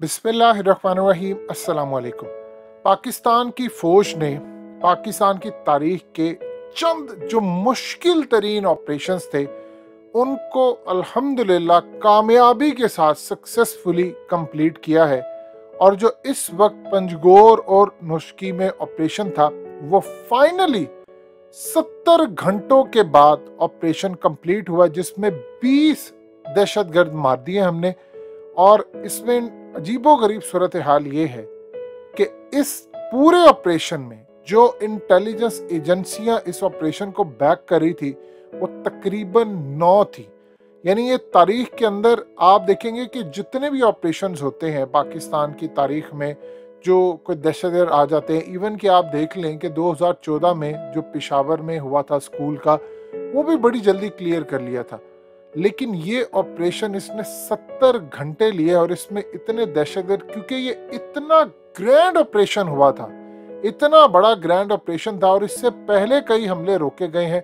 बिस्मिल्लाहिर्रहमानिर्रहीम अस्सलाम वालेकुम। पाकिस्तान की फ़ौज ने पाकिस्तान की तारीख के चंद जो मुश्किल तरीन ऑपरेशंस थे उनको अल्हम्दुलिल्लाह कामयाबी के साथ सक्सेसफुली कंप्लीट किया है। और जो इस वक्त पंजगोर और नुश्की में ऑपरेशन था वो फाइनली 70 घंटों के बाद ऑपरेशन कंप्लीट हुआ, जिसमें 20 दहशतगर्द मार दिए हमने। और इसमें अजीबोगरीब सूरत हाल ये है कि इस पूरे ऑपरेशन में जो इंटेलिजेंस एजेंसियां इस ऑपरेशन को बैक कर रही थी वो तकरीबन 9 थी। यानी ये तारीख के अंदर आप देखेंगे कि जितने भी ऑपरेशंस होते हैं पाकिस्तान की तारीख में, जो कोई दहशतगर्द आ जाते हैं, इवन कि आप देख लें कि 2014 में जो पेशावर में हुआ था स्कूल का, वो भी बड़ी जल्दी क्लियर कर लिया था। लेकिन ये ऑपरेशन इसने 70 घंटे लिए और इसमें इतने दहशतगर्द, क्योंकि ये इतना ग्रैंड ऑपरेशन हुआ था, इतना बड़ा ग्रैंड ऑपरेशन था और इससे पहले कई हमले रोके गए हैं।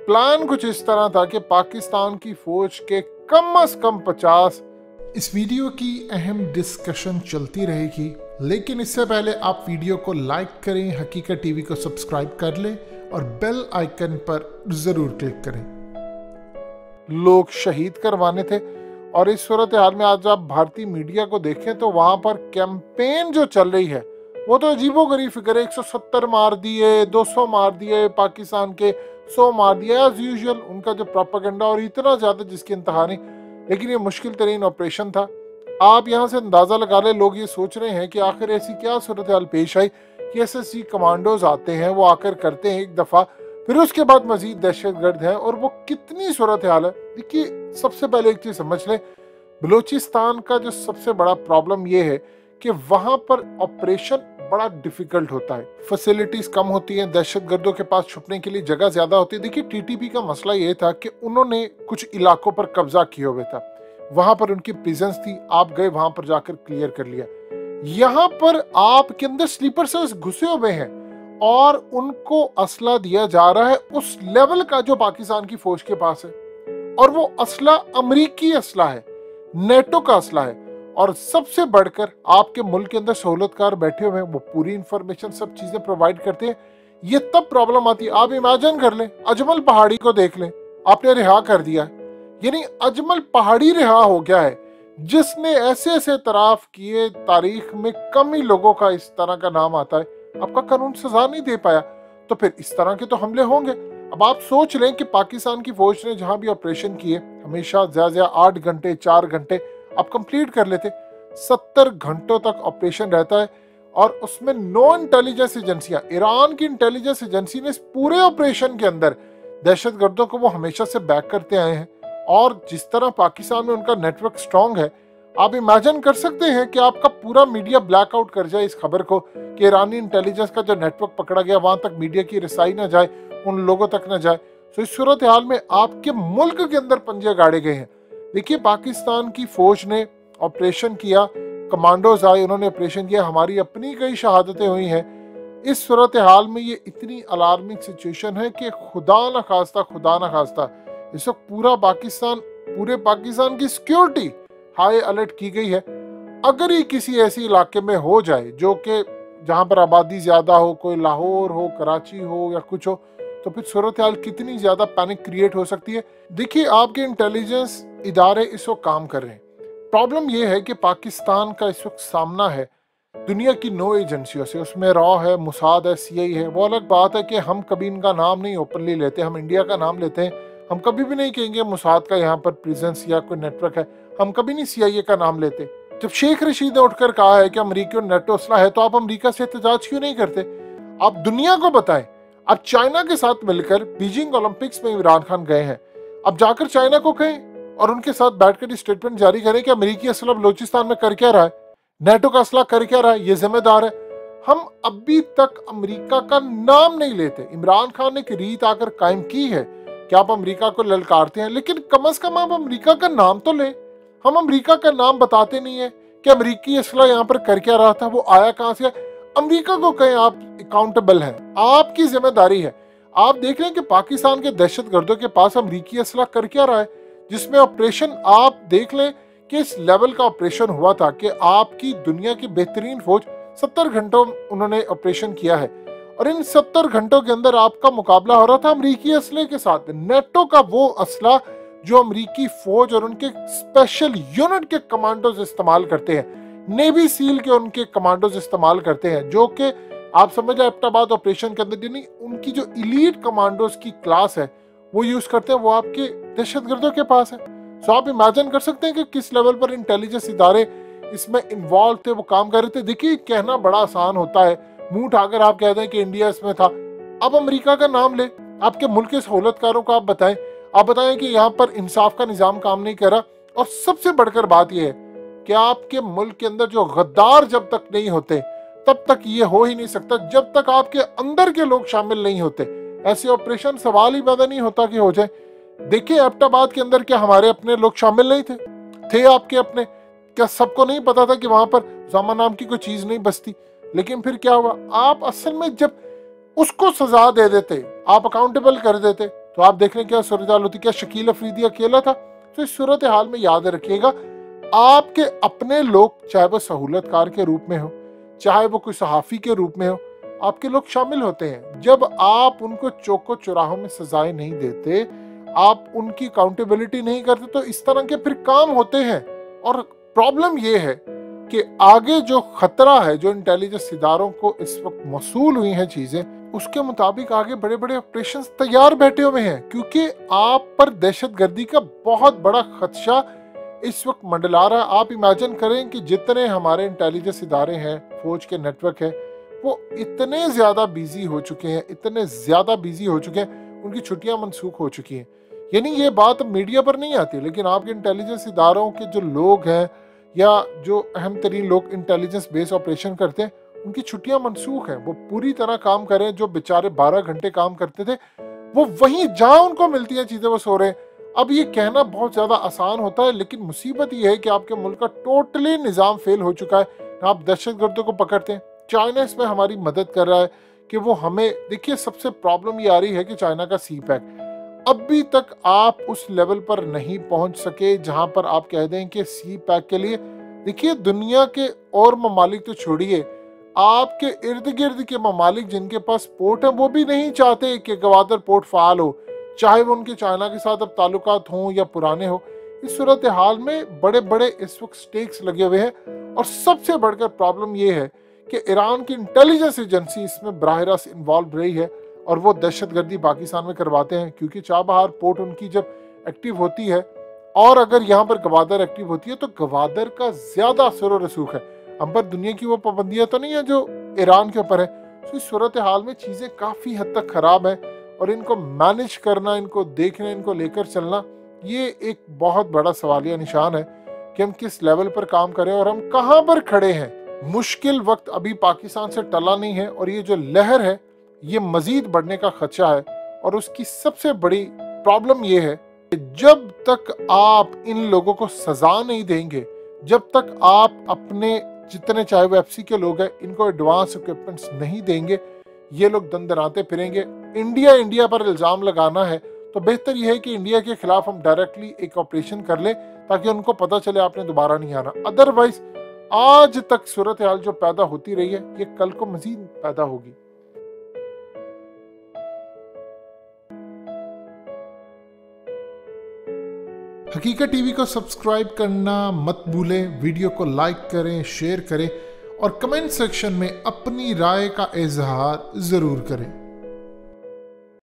प्लान कुछ इस तरह था कि पाकिस्तान की फौज के कम से कम 50। इस वीडियो की अहम डिस्कशन चलती रहेगी, लेकिन इससे पहले आप वीडियो को लाइक करें, हकीकत टीवी को सब्सक्राइब कर लें और बेल आइकन पर जरूर क्लिक करें। लोग शहीद करवाने थे और इस सूरत हाल में आज आप भारतीय मीडिया को देखें तो वहां पर कैंपेन जो चल रही है वो तो अजीबोगरीब फिगर है। 170 मार दिए, 200 मार दिए, पाकिस्तान के 100 मार दिए, एज यूजुअल उनका जो प्रोपेगेंडा, और इतना ज्यादा जिसकी इंतहा नहीं। लेकिन ये मुश्किल तरीन ऑपरेशन था। आप यहाँ से अंदाजा लगा ले, लोग ये सोच रहे हैं कि आखिर ऐसी क्या सूरत हाल पेश आई कि एसएसजी कमांडोज आते हैं, वो आकर करते हैं एक दफा, फिर उसके बाद मजीद दहशतगर्द हैं, और वो कितनी सूरत हाल है। देखिए, सबसे पहले एक चीज समझ लें, बलूचिस्तान का जो सबसे बड़ा प्रॉब्लम ये है कि वहां पर ऑपरेशन बड़ा डिफिकल्ट होता है, फैसिलिटीज कम होती हैं, दहशतगर्दों के पास छुपने के लिए जगह ज्यादा होती है। देखिए, टीटीपी का मसला ये था कि उन्होंने कुछ इलाकों पर कब्जा किया हुआ था, वहां पर उनकी प्रेजेंस थी, आप गए वहां पर जाकर क्लियर कर लिया। यहाँ पर आपके अंदर स्लीपर सेल्स घुसे हुए हैं और उनको असला दिया जा रहा है उस लेवल का जो पाकिस्तान की फौज के पास है, और वो असला अमरीकी असला है, नेटो का असला है। और सबसे बढ़कर आपके मुल्क के अंदर सहूलतकार बैठे हुए हैं, वो पूरी इंफॉर्मेशन सब चीजें प्रोवाइड करते हैं। ये तब प्रॉब्लम आती है, आप इमेजिन कर लें, अजमल पहाड़ी को देख लें, आपने रिहा कर दिया है। यानी अजमल पहाड़ी रिहा हो गया है, जिसने ऐसे ऐसे तराफ किए, तारीख में कम ही लोगों का इस तरह का नाम आता है। आपका कानून सजा नहीं दे पाया, तो फिर इस तरह के तो हमले होंगे। अब आप सोच लें कि पाकिस्तान की फौज ने जहां भी ऑपरेशन किए, हमेशा ज्यादा 8 घंटे 4 घंटे आप कंप्लीट कर लेते, 70 घंटों तक ऑपरेशन रहता है। और उसमें 9 इंटेलिजेंस एजेंसियां, ईरान की इंटेलिजेंस एजेंसी ने इस पूरे ऑपरेशन के अंदर दहशतगर्दों को वो हमेशा से बैक करते आए हैं। और जिस तरह पाकिस्तान में उनका नेटवर्क स्ट्रांग है, आप इमेजिन कर सकते हैं कि आपका पूरा मीडिया ब्लैकआउट कर जाए इस खबर को कि ईरानी इंटेलिजेंस का जो नेटवर्क पकड़ा गया, वहां तक मीडिया की रसाई ना जाए, उन लोगों तक ना जाए। तो इस सूरत हाल में आपके मुल्क के अंदर पंजे गाड़े गए हैं। देखिए, पाकिस्तान की फौज ने ऑपरेशन किया, कमांडोज आए, उन्होंने ऑपरेशन किया, हमारी अपनी कई शहादतें हुई हैं। इस सूरत हाल में ये इतनी अलार्मिंग सिचुएशन है कि खुदा न खास्ता इस वक्त पूरे पाकिस्तान की सिक्योरिटी हाई अलर्ट की गई है। अगर ही किसी ऐसी इलाके में हो जाए जो कि जहां पर आबादी ज्यादा हो, कोई लाहौर हो, कराची हो या कुछ हो, तो फिर सूरत हाल कितनी ज्यादा पैनिक क्रिएट हो सकती है। देखिए, आपके इंटेलिजेंस इदारे इस वक्त काम कर रहे हैं। प्रॉब्लम यह है कि पाकिस्तान का इस वक्त सामना है दुनिया की 9 एजेंसियों से, उसमें रॉ है, मुसाद है, सीआई है। वो अलग बात है कि हम कभी इनका नाम नहीं ओपनली लेते, हम इंडिया का नाम लेते हैं। हम कभी भी नहीं कहेंगे मुसाद का यहाँ पर प्रेजेंस या कोई नेटवर्क है, हम कभी नहीं सीआईए का नाम लेते। जब शेख रशीद ने उठकर कहा है कि अमेरिकी और नेटो असला है, तो आप अमेरिका से एहतजाज क्यों नहीं करते? आप दुनिया को बताएं। आप चाइना के साथ मिलकर बीजिंग ओलंपिक्स में इमरान खान गए हैं, अब जाकर चाइना को कहें और उनके साथ बैठकर स्टेटमेंट जारी करें कि अमेरिकी असला बलूचिस्तान में कर क्या रहा है, नेटो का असला कर क्या रहा है, ये जिम्मेदार है। हम अभी तक अमेरिका का नाम नहीं लेते। इमरान खान ने एक रीत आकर कायम की है कि आप अमेरिका को ललकारते हैं, लेकिन कम से कम आप अमेरिका का नाम तो लें। हम अमेरिका का नाम बताते नहीं है कि अमेरिकी असला यहाँ पर कर क्या रहा था, वो आया कहां से। अमेरिका को कहें आप अकाउंटेबल हैं, आपकी जिम्मेदारी है। आप देख रहे हैं कि पाकिस्तान के दहशतगर्दों के पास अमेरिकी असला कर क्या रहा है, जिसमें ऑपरेशन आप देख लें किस लेवल का ऑपरेशन हुआ था कि आपकी दुनिया की बेहतरीन फौज 70 घंटों उन्होंने ऑपरेशन किया है, और इन 70 घंटों के अंदर आपका मुकाबला हो रहा था अमरीकी असले के साथ, नेटो का वो असला जो अमरीकी फौज और उनके स्पेशल यूनिट के कमांडोज इस्तेमाल करते हैं, नेवी सील के उनके कमांडोज इस्तेमाल करते हैं, जो कि आप समझ एबटाबाद ऑपरेशन के अंदर यानी उनकी जो इलीट कमांडोज की क्लास है वो यूज करते हैं, वो आपके दहशतगर्दों के पास है। सो आप इमेजिन कर सकते हैं कि किस लेवल पर इंटेलिजेंस इदारे इसमें इन्वॉल्व थे, वो काम कर रहे थे। देखिए, कहना बड़ा आसान होता है, मुंह उठाकर आप कह दें कि इंडिया इसमें था। अब अमेरिका का नाम ले, आपके मुल्क के सहूलतकारों को आप बताएं कि यहाँ पर इंसाफ का निजाम काम नहीं कर रहा। और सबसे बढ़कर बात यह है कि आपके मुल्क के अंदर जो गद्दार जब तक नहीं होते तब तक ये हो ही नहीं सकता, जब तक आपके अंदर के लोग शामिल नहीं होते ऐसे ऑपरेशन सवाल ही पैदा नहीं होता कि हो जाए। देखिए, एबटाबाद के अंदर क्या हमारे अपने लोग शामिल नहीं थे आपके अपने? क्या सबको नहीं पता था कि वहां पर उसामा नाम की कोई चीज नहीं बसती? लेकिन फिर क्या हुआ, आप असल में जब उसको सजा दे देते, आप अकाउंटेबल कर देते, तो आप देख रहे हैं क्या सूरत हाल होती। क्या शकील अफरीदी अकेला था? तो इस सूरत हाल में याद रखिएगा, आपके अपने लोग, चाहे वो सहूलतकार के रूप में हो, चाहे वो कोई सहाफी के रूप में हो, आपके लोग शामिल होते हैं। जब आप उनको चौको चौराहों में सजाएं नहीं देते, आप उनकी अकाउंटेबिलिटी नहीं करते, तो इस तरह के फिर काम होते हैं। और प्रॉब्लम ये है कि आगे जो खतरा है, जो इंटेलिजेंस इदारों को इस वक्त मौसूल हुई हैं चीजें, उसके मुताबिक आगे बड़े बड़े ऑपरेशन तैयार बैठे हुए हैं, क्योंकि आप पर दहशतगर्दी का बहुत बड़ा खदशा इस वक्त मंडला रहा है। आप इमेजिन करें कि जितने हमारे इंटेलिजेंस इदारे हैं, फौज के नेटवर्क है, वो इतने ज्यादा बिजी हो चुके हैं, उनकी छुट्टियां मनसूख हो चुकी हैं। यानी ये बात मीडिया पर नहीं आती, लेकिन आपके इंटेलिजेंस इदारों के जो लोग हैं या जो अहम तरीन लोग इंटेलिजेंस बेस्ड ऑपरेशन करते हैं, उनकी छुट्टियां मनसूख हैं। वो पूरी तरह काम करें, जो बेचारे 12 घंटे काम करते थे, वो वहीं जहां उनको मिलती हैं चीजें वो सो रहे हैं। अब ये कहना बहुत ज्यादा आसान होता है, लेकिन मुसीबत ये है कि आपके मुल्क का टोटली निजाम फेल हो चुका है। आप दहशतगर्दों को पकड़ते हैं, चाइना इसमें हमारी मदद कर रहा है कि वो हमें, देखिए सबसे प्रॉब्लम ये आ रही है कि चाइना का सी पैक अभी तक आप उस लेवल पर नहीं पहुंच सके जहां पर आप कह दें कि सी पैक के लिए, देखिए दुनिया के और ममालिक तो छोड़िए, आपके इर्द गिर्द के ममालिक जिनके पास पोर्ट है, वो भी नहीं चाहते कि गवादर पोर्ट फाल हो, चाहे वो उनके चाइना के साथ अब ताल्लुकात हों या पुराने हो। इस सूरत हाल में बड़े बड़े इस वक्त स्टेक्स लगे हुए हैं। और सबसे बढ़कर प्रॉब्लम ये है कि ईरान की इंटेलिजेंस एजेंसी इसमें बराह रास्त इन्वॉल्व रही है, और वो दहशतगर्दी पाकिस्तान में करवाते हैं, क्योंकि चाबहार पोर्ट उनकी जब एक्टिव होती है और अगर यहाँ पर गवादर एक्टिव होती है, तो गवादर का ज्यादा असर और रसूख है। हम पर दुनिया की वो पाबंदियां तो नहीं है जो ईरान के ऊपर है। तो इस सूरत हाल में चीजें काफी हद तक खराब है, और इनको मैनेज करना, इनको देखना, इनको लेकर चलना, ये एक बहुत बड़ा सवालिया निशान है कि हम किस लेवल पर काम करें और हम कहाँ पर खड़े हैं। मुश्किल वक्त अभी पाकिस्तान से टला नहीं है, और ये जो लहर है ये मजीद बढ़ने का खदशा है। और उसकी सबसे बड़ी प्रॉब्लम ये है कि जब तक आप इन लोगों को सजा नहीं देंगे, जब तक आप अपने जितने चाहे वो एफसी के लोग हैं, इनको एडवांस इक्विपमेंट्स नहीं देंगे, ये लोग दंदनाते फिरेंगे। इंडिया पर इल्जाम लगाना है तो बेहतर यह है कि इंडिया के खिलाफ हम डायरेक्टली एक ऑपरेशन कर लें, ताकि उनको पता चले आपने दोबारा नहीं आना। अदरवाइज आज तक सूरत हाल जो पैदा होती रही है, ये कल को मजीद पैदा होगी। हकीकत टीवी को सब्सक्राइब करना मत भूलें, वीडियो को लाइक करें, शेयर करें और कमेंट सेक्शन में अपनी राय का इजहार जरूर करें।